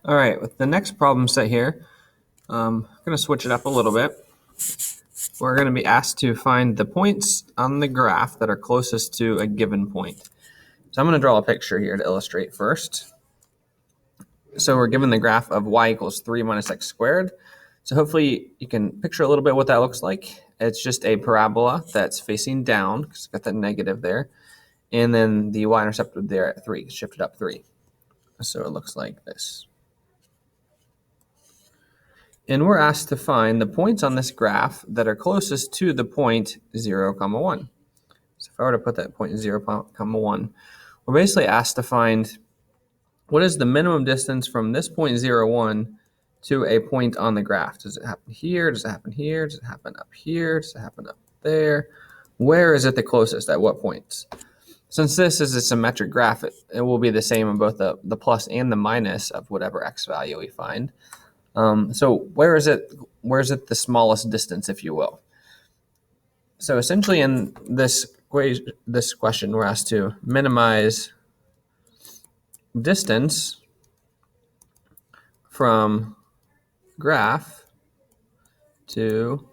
All right, with the next problem set here, I'm going to switch it up a little bit. We're going to be asked to find the points on the graph that are closest to a given point. So I'm going to draw a picture here to illustrate first. So we're given the graph of y equals 3 minus x squared. So hopefully you can picture a little bit what that looks like. It's just a parabola that's facing down, because it's got that negative there. And then the y-intercept there at 3, shifted up 3. So it looks like this. And we're asked to find the points on this graph that are closest to the point 0, 1. So if I were to put that point 0, 1, we're basically asked to find what is the minimum distance from this point 0, 1 to a point on the graph. Does it happen here? Does it happen here? Does it happen up here? Does it happen up there? Where is it the closest? At what points? Since this is a symmetric graph, it will be the same in both the plus and the minus of whatever x value we find. So where is it the smallest distance, if you will? So essentially in this question, we're asked to minimize distance from graph to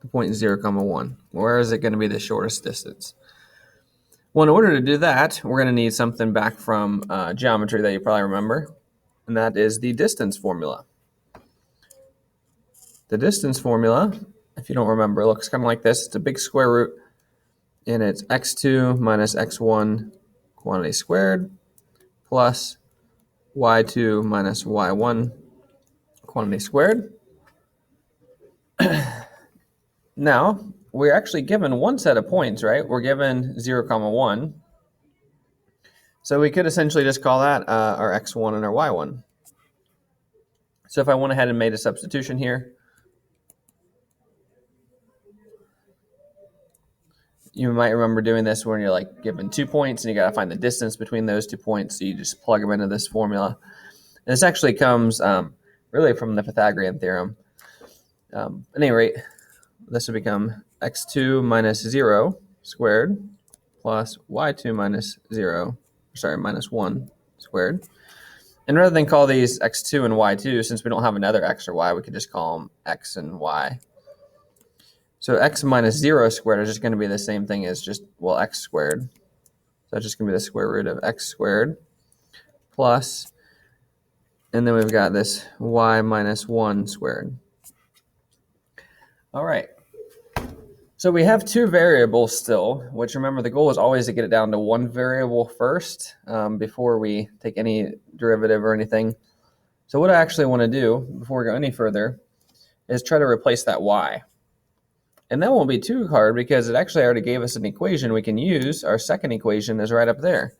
the point 0, 1. Where is it going to be the shortest distance? Well, in order to do that, we're going to need something back from geometry that you probably remember, and that is the distance formula. The distance formula, if you don't remember, looks kind of like this. It's a big square root, and it's x2 minus x1 quantity squared plus y2 minus y1 quantity squared. Now, we're actually given one set of points, right? We're given 0, 1. So we could essentially just call that our x1 and our y1. So if I went ahead and made a substitution here, you might remember doing this when you're like given 2 points and you got to find the distance between those 2 points. So you just plug them into this formula. And this actually comes really from the Pythagorean theorem. At any rate, this would become x2 minus 0 squared plus y2 minus 1 squared. And rather than call these x2 and y2, since we don't have another x or y, we could just call them x and y. So x minus 0 squared is just going to be the same thing as just, well, x squared. So that's just going to be the square root of x squared plus, and then we've got this y minus 1 squared. All right. So we have two variables still, which remember the goal is always to get it down to one variable first before we take any derivative or anything. So what I actually want to do before we go any further is try to replace that y. And that won't be too hard because it actually already gave us an equation we can use. Our second equation is right up there.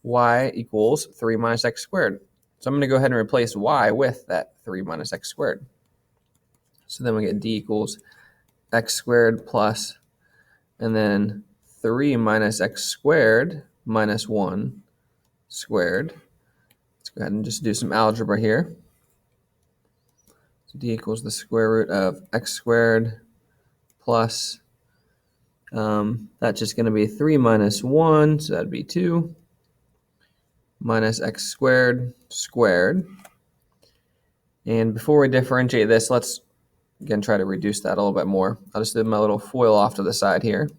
Y equals 3 minus x squared. So I'm going to go ahead and replace y with that 3 minus x squared. So then we get d equals x squared plus, and then 3 minus x squared minus 1 squared. Let's go ahead and just do some algebra here. So d equals the square root of x squared plus, that's just going to be 3 minus 1, so that'd be 2, minus x squared squared. And before we differentiate this, let's again try to reduce that a little bit more. I'll just do my little FOIL off to the side here.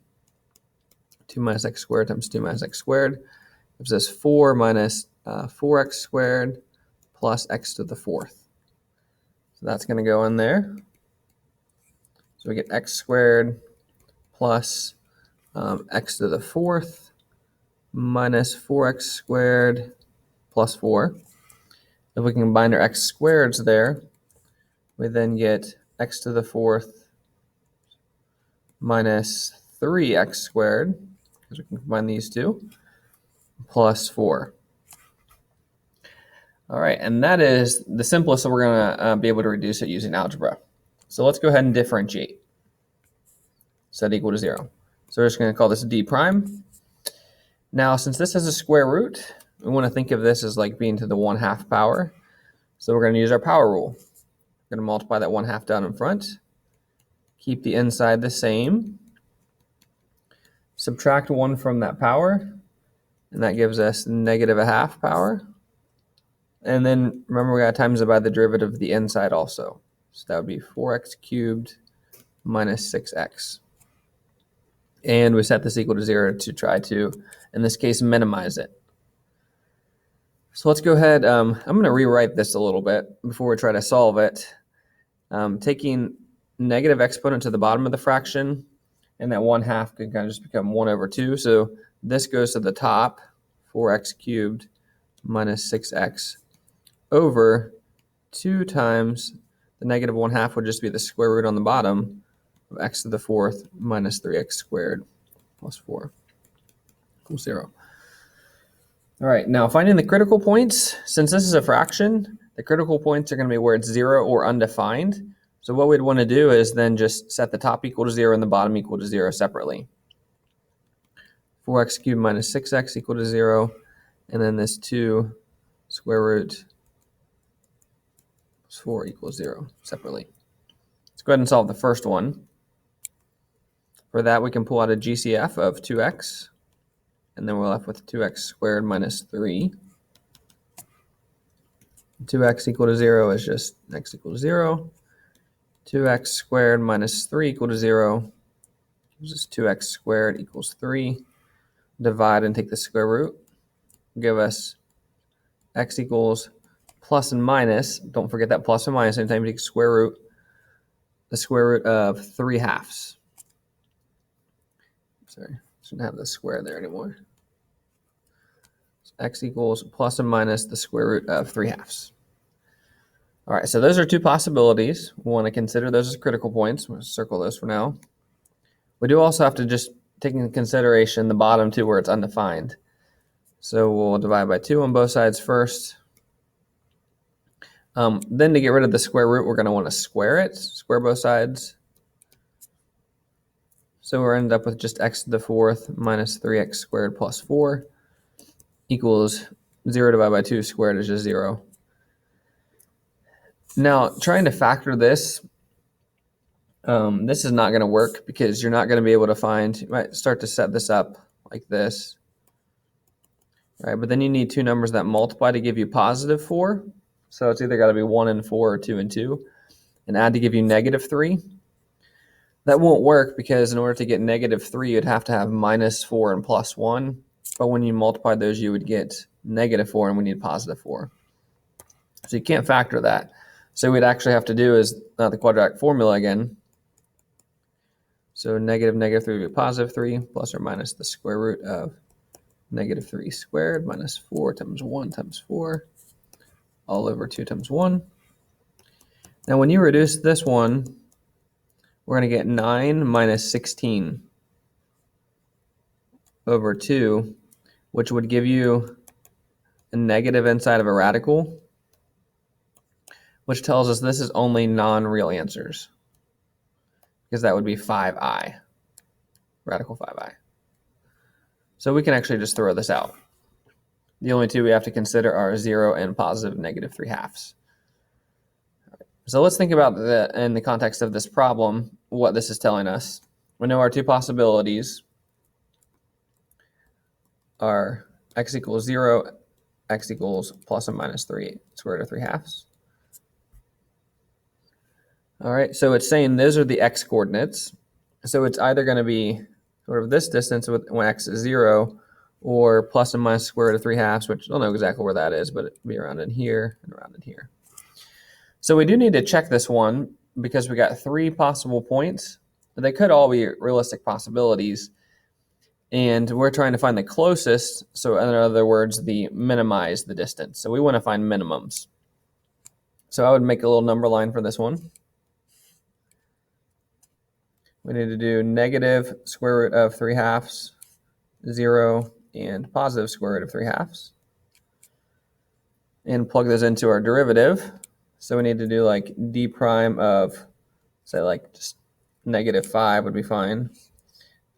2 minus x squared times 2 minus x squared gives us 4 minus 4x squared plus x to the 4th. So that's going to go in there. So we get x squared plus x to the 4th minus 4x squared plus 4. If we combine our x squareds there, we then get x to the 4th minus 3x squared, because we can combine these two, plus 4. All right, and that is the simplest that we're going to be able to reduce it using algebra. So let's go ahead and differentiate. Set equal to 0. So we're just going to call this d prime. Now, since this has a square root, we want to think of this as like being to the 1/2 power. So we're going to use our power rule. We're going to multiply that 1/2 down in front. Keep the inside the same. Subtract 1 from that power, and that gives us negative 1/2 power. And then remember we got to times it by the derivative of the inside also. So that would be 4x cubed minus 6x. And we set this equal to 0 to try to, in this case, minimize it. So let's go ahead. I'm going to rewrite this a little bit before we try to solve it. Taking negative exponent to the bottom of the fraction, and that 1/2 can kind of just become 1/2. So this goes to the top, 4x cubed minus 6x over 2 times the negative 1/2 would just be the square root on the bottom of x to the 4th minus 3x squared plus 4 equals 0. All right, now finding the critical points. Since this is a fraction, the critical points are going to be where it's 0 or undefined. So what we'd want to do is then just set the top equal to 0 and the bottom equal to 0 separately. 4x cubed minus 6x equal to 0, and then this 2 square root 4 equals 0 separately. Let's go ahead and solve the first one. For that, we can pull out a GCF of 2x, and then we're left with 2x squared minus 3. 2x equal to 0 is just x equal to 0. 2x squared minus 3 equal to 0. This is 2x squared equals 3. Divide and take the square root. Give us x equals plus and minus. Don't forget that plus and minus. Anytime you take square root, the square root of 3/2. Sorry, shouldn't have the square there anymore. So x equals plus and minus the square root of 3/2. All right, so those are two possibilities. We want to consider those as critical points. We'll circle those for now. We do also have to just take into consideration the bottom two where it's undefined. So we'll divide by 2 on both sides first. Then to get rid of the square root, we're going to want to square it, square both sides. So we're ended up with just x to the 4th minus 3x squared plus 4 equals 0 divided by 2 squared is just 0. Now, trying to factor this, this is not going to work because you're not going to be able to find, you might start to set this up like this. Right, but then you need two numbers that multiply to give you positive 4. So it's either got to be 1 and 4 or 2 and 2. And add to give you negative 3. That won't work because in order to get negative 3, you'd have to have minus 4 and plus 1. But when you multiply those, you would get negative 4, and we need positive 4. So you can't factor that. So what we'd actually have to do is the quadratic formula again. So negative 3 would be positive 3, plus or minus the square root of negative 3 squared minus 4 times 1 times 4, all over 2 times 1. Now when you reduce this one, we're going to get 9 minus 16 over 2, which would give you a negative inside of a radical, which tells us this is only non-real answers, because that would be 5i, radical 5i. So we can actually just throw this out. The only two we have to consider are 0 and positive negative 3/2. So let's think about in the context of this problem, what this is telling us. We know our two possibilities are x equals 0, x equals plus and minus 3 square root of 3/2. All right, so it's saying those are the x coordinates. So it's either going to be sort of this distance when x is 0, or plus and minus square root of 3/2, which I don't know exactly where that is, but it'll be around in here and around in here. So we do need to check this one because we got 3 possible points. They could all be realistic possibilities. And we're trying to find the closest, so in other words, minimize the distance. So we want to find minimums. So I would make a little number line for this one. We need to do negative square root of 3/2, 0, and positive square root of 3/2. And plug those into our derivative. So we need to do like d prime of, say like just negative 5 would be fine.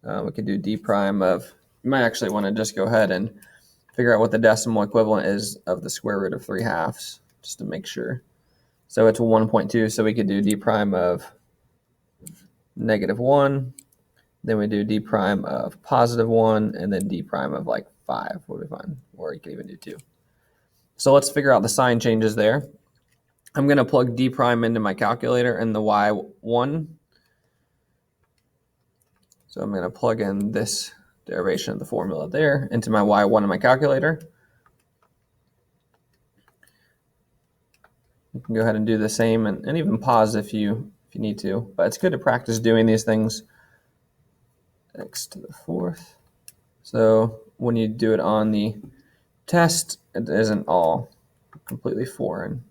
We could do d prime of, you might actually want to just go ahead and figure out what the decimal equivalent is of the square root of 3/2, just to make sure. So it's 1.2, so we could do d prime of negative 1, then we do d prime of positive 1, and then d prime of like 5 would be fine, or you could even do 2. So let's figure out the sign changes there. I'm going to plug d prime into my calculator and the y1. So I'm going to plug in this derivation of the formula there into my y1 in my calculator. You can go ahead and do the same and even pause if you need to. But it's good to practice doing these things. X to the fourth. So when you do it on the test, it isn't all completely foreign.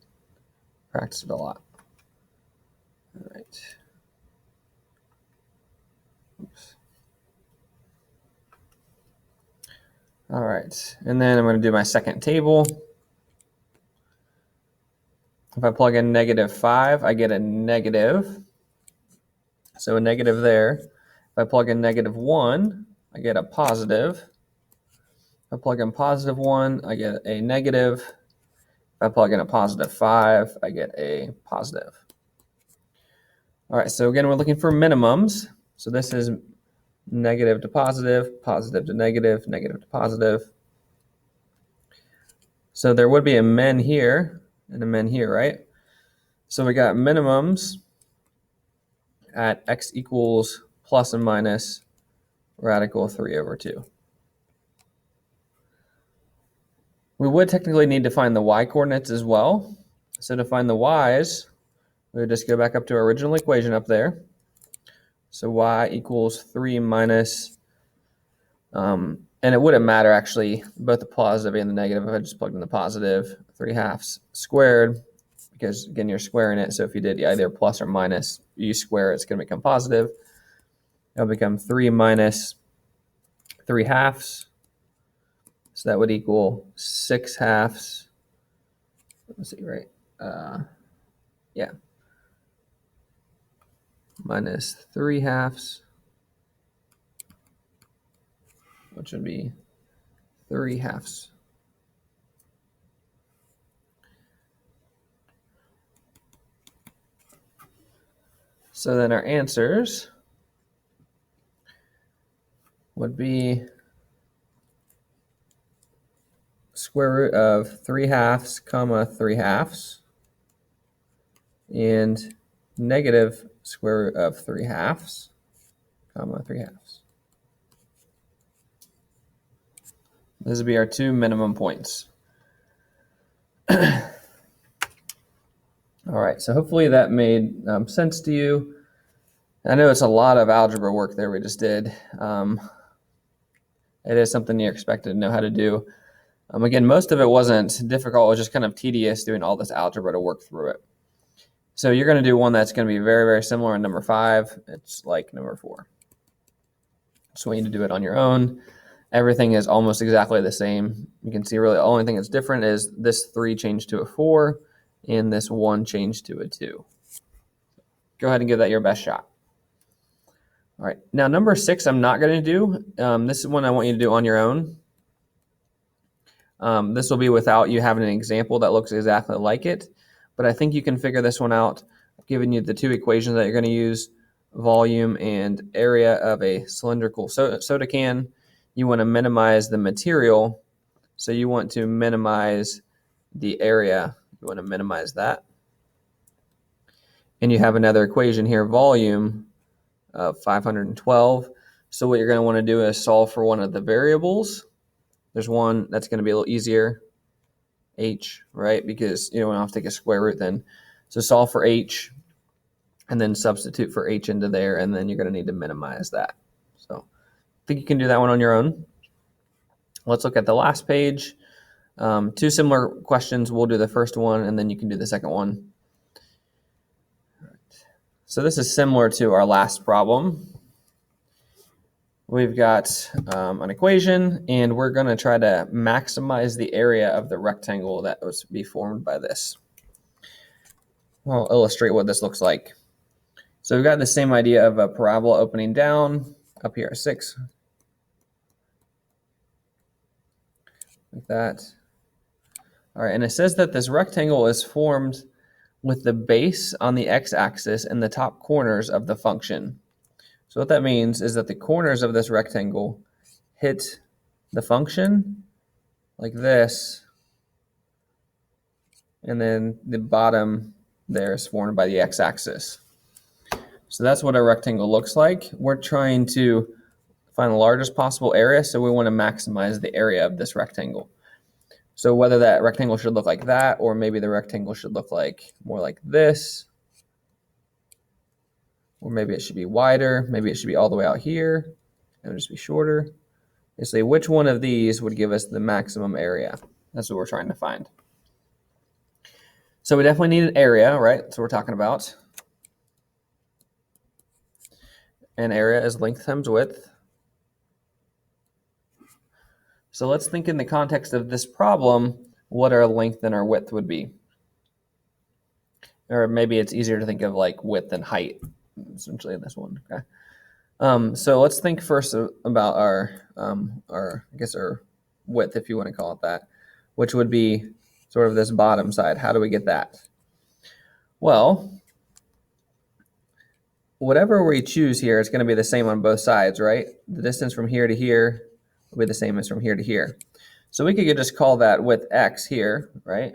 Practice it a lot. All right. Oops. All right, and then I'm going to do my second table. If I plug in -5, I get a negative. So a negative there. If I plug in -1, I get a positive. If I plug in +1, I get a negative. If I plug in a +5, I get a positive. All right, so again, we're looking for minimums. So this is negative to positive, positive to negative, negative to positive. So there would be a min here and a min here, right? So we got minimums at x equals plus and minus radical 3/2. We would technically need to find the y coordinates as well. So to find the y's, we would just go back up to our original equation up there. So y equals 3 minus, and it wouldn't matter actually, both the positive and the negative, if I just plugged in the positive, 3/2 squared, because again, you're squaring it. So if you did either plus or minus, you square it, it's going to become positive. It'll become 3 minus 3/2. So that would equal 6/2. Let's see, right? Yeah. Minus 3/2, which would be 3/2. So then our answers would be square root of 3/2, comma 3/2, and negative square root of 3/2, comma 3/2. This would be our two minimum points. All right, so hopefully that made sense to you. I know it's a lot of algebra work there we just did. It is something you're expected to know how to do. Again, most of it wasn't difficult. It was just kind of tedious doing all this algebra to work through it. So you're going to do one that's going to be very, very similar in number 5. It's like number 4. So we need to do it on your own. Everything is almost exactly the same. You can see really the only thing that's different is this 3 changed to a 4 and this 1 changed to a 2. Go ahead and give that your best shot. All right, now number 6 I'm not going to do. This is one I want you to do on your own. This will be without you having an example that looks exactly like it, but I think you can figure this one out. I've given you the two equations that you're going to use, volume and area of a cylindrical soda can. You want to minimize the material, so you want to minimize the area. You want to minimize that. And you have another equation here, volume of 512. So what you're going to want to do is solve for one of the variables. There's one that's going to be a little easier, h, right? Because you don't have to take a square root then. So solve for h, and then substitute for h into there, and then you're going to need to minimize that. So I think you can do that one on your own. Let's look at the last page. Two similar questions. We'll do the first one, and then you can do the second one. All right. So this is similar to our last problem. We've got an equation, and we're going to try to maximize the area of the rectangle that was to be formed by this. I'll illustrate what this looks like. So we've got the same idea of a parabola opening down up here at 6. Like that. All right, and it says that this rectangle is formed with the base on the x-axis and the top corners of the function. So what that means is that the corners of this rectangle hit the function like this and then the bottom there is formed by the x-axis. So that's what a rectangle looks like. We're trying to find the largest possible area, so we want to maximize the area of this rectangle. So whether that rectangle should look like that, or maybe the rectangle should look like more like this, or maybe it should be wider, maybe it should be all the way out here, and just be shorter. Basically, which one of these would give us the maximum area? That's what we're trying to find. So we definitely need an area, right? That's what we're talking about. And area is length times width. So let's think in the context of this problem, what our length and our width would be. Or maybe it's easier to think of like width and height, essentially in this one. Okay. So let's think first about our I guess our width, if you want to call it that, which would be sort of this bottom side. How do we get that? Well, whatever we choose here, it's going to be the same on both sides, right? The distance from here to here will be the same as from here to here. So we could just call that width x here, right?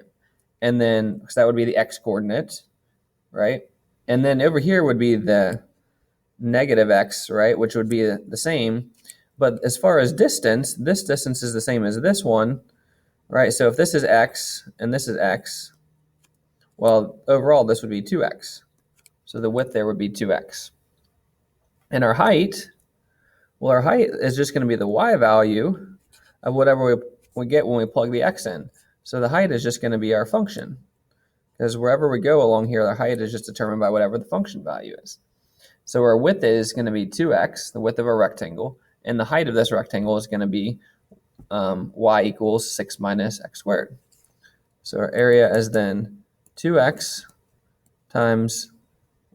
And then, because that would be the x coordinate, right? And then over here would be the negative x, right? Which would be the same. But as far as distance, this distance is the same as this one, right? So if this is x and this is x, well, overall this would be 2x. So the width there would be 2x. And our height, well, our height is just going to be the y value of whatever we get when we plug the x in. So the height is just going to be our function. Because wherever we go along here, the height is just determined by whatever the function value is. So our width is going to be 2x, the width of our rectangle, and the height of this rectangle is going to be y equals 6 minus x squared. So our area is then 2x times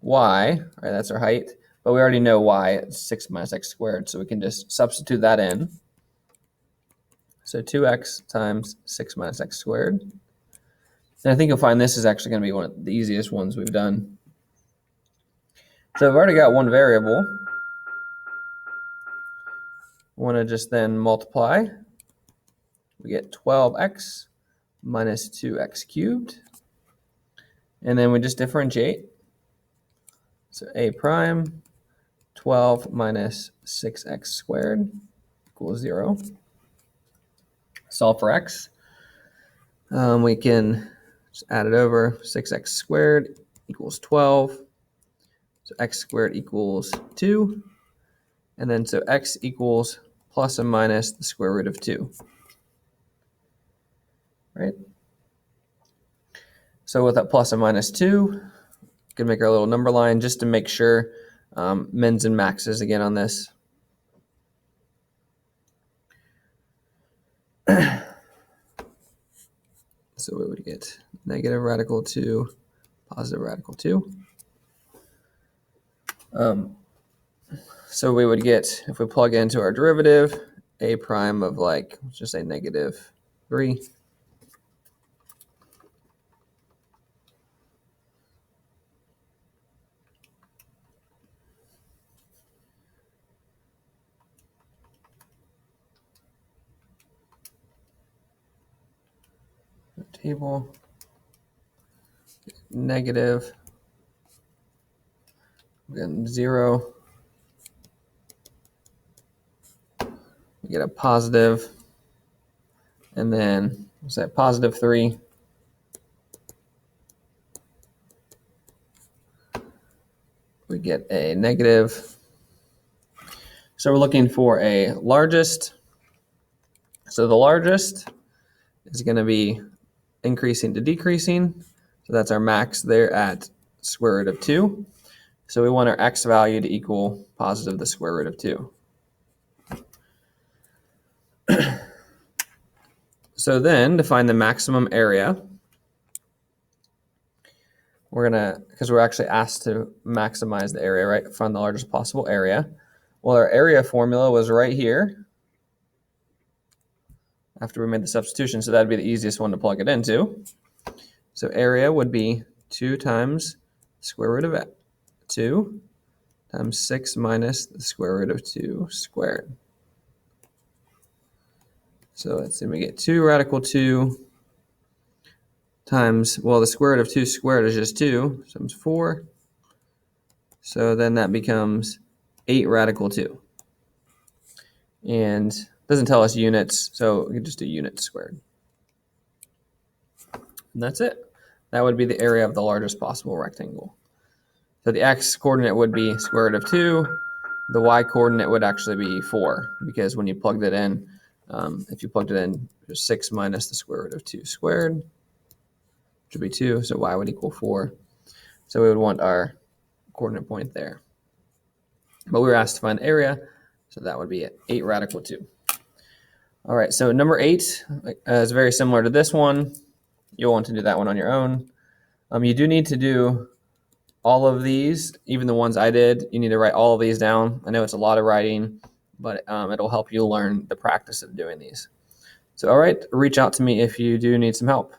y, right, that's our height, but we already know y, it's 6 minus x squared, so we can just substitute that in. So 2x times 6 minus x squared. And I think you'll find this is actually going to be one of the easiest ones we've done. So I've already got one variable. We want to just then multiply. We get 12x minus 2x cubed. And then we just differentiate. So a prime 12 minus 6x squared equals 0. Solve for x. We can just add it over. 6x squared equals 12. So x squared equals 2. And then so x equals plus and minus the square root of 2. Right? So with that plus and minus 2, we can make our little number line just to make sure mins and maxes again on this. So we would get negative radical 2, positive radical 2. So we would get, if we plug into our derivative, a prime of like, let's just say negative 3. Table, negative, then 0. We get a positive, and then we'll say positive 3. We get a negative. So we're looking for a largest. So the largest is going to be increasing to decreasing. So that's our max there at square root of 2. So we want our x value to equal positive the square root of 2. So then to find the maximum area, we're going to, because we're actually asked to maximize the area, right? Find the largest possible area. Well, our area formula was right here after we made the substitution, so that'd be the easiest one to plug it into. So area would be 2 times square root of 2 times 6 minus the square root of 2 squared. So let's see, we get 2 radical 2 times, well, the square root of 2 squared is just 2, so it's 4. So then that becomes 8 radical 2. And it doesn't tell us units, so we can just do units squared. And that's it. That would be the area of the largest possible rectangle. So the x coordinate would be square root of 2. The y coordinate would actually be 4, because when you plugged it in, if you plugged it in, there's 6 minus the square root of 2 squared, which would be 2, so y would equal 4. So we would want our coordinate point there. But we were asked to find the area, so that would be 8 radical 2. All right, so number 8 is very similar to this one. You'll want to do that one on your own. You do need to do all of these, even the ones I did. You need to write all of these down. I know it's a lot of writing, but it'll help you learn the practice of doing these. So, all right, reach out to me if you do need some help.